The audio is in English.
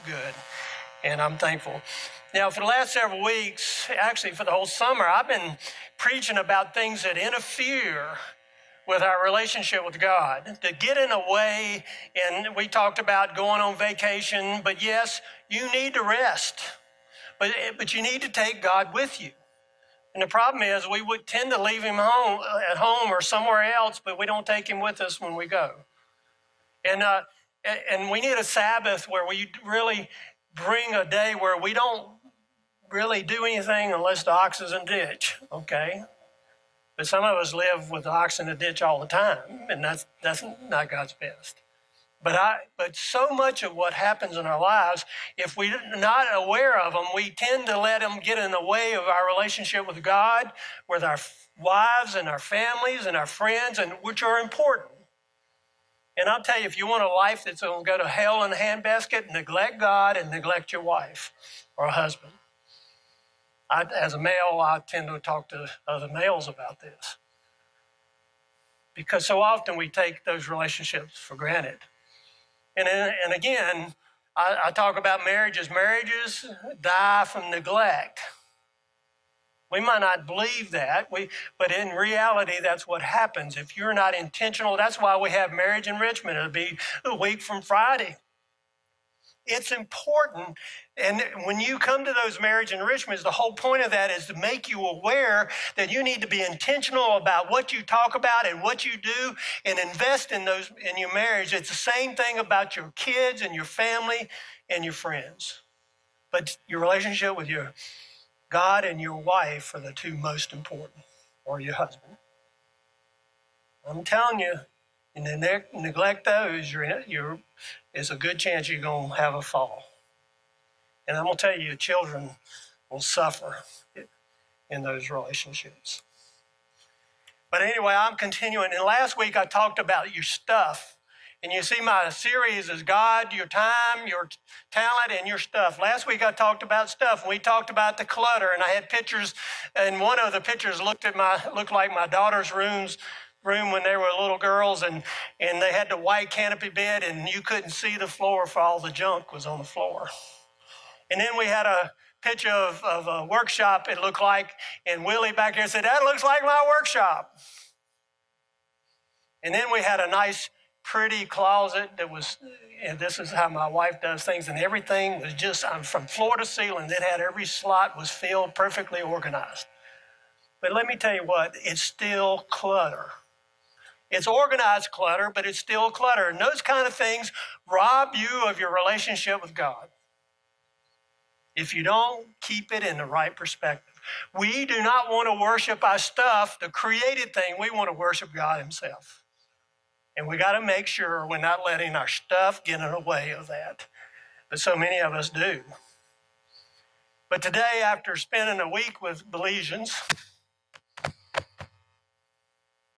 good, and I'm thankful. Now, for the last several weeks, actually for the whole summer, I've been preaching about things that interfere with our relationship with God, that get in the way. And we talked about going on vacation, but yes, you need to rest, but you need to take God with you. And the problem is we would tend to leave him at home or somewhere else, but we don't take him with us when we go. And we need a Sabbath where we really bring a day where we don't really do anything unless the ox is in the ditch, okay? But some of us live with the ox in the ditch all the time, and that's not God's best. But so much of what happens in our lives, if we're not aware of them, we tend to let them get in the way of our relationship with God, with our wives and our families and our friends, and which are important. And I'll tell you, if you want a life that's going to go to hell in a handbasket, neglect God and neglect your wife or a husband. As a male, I tend to talk to other males about this, because so often we take those relationships for granted. And again, I talk about marriages. Marriages die from neglect. We might not believe that, but in reality, that's what happens. If you're not intentional, that's why we have marriage enrichment. It'll be a week from Friday. It's important. And when you come to those marriage enrichments, the whole point of that is to make you aware that you need to be intentional about what you talk about and what you do, and invest in those in your marriage. It's the same thing about your kids and your family and your friends. But your relationship with your God and your wife are the two most important, or your husband. I'm telling you, and then neglect those, there's a good chance you're going to have a fall. And I'm going to tell you, your children will suffer in those relationships. But anyway, I'm continuing. And last week I talked about your stuff. And you see my series is God, your time, your talent, and your stuff. Last week I talked about stuff. We talked about the clutter, and I had pictures, and one of the pictures looked like my daughter's room when they were little girls, and they had the white canopy bed, and you couldn't see the floor for all the junk was on the floor. And then we had a picture of a workshop, it looked like, and Willie back here said, "That looks like my workshop." And then we had a nice, pretty closet that was, and this is how my wife does things, and everything was just from floor to ceiling. It had every slot was filled, perfectly organized. But let me tell you what, it's still clutter. It's organized clutter, but it's still clutter. And those kind of things rob you of your relationship with God if you don't keep it in the right perspective. We do not want to worship our stuff, the created thing. We want to worship God himself. And we got to make sure we're not letting our stuff get in the way of that. But so many of us do. But today, after spending a week with Belizeans,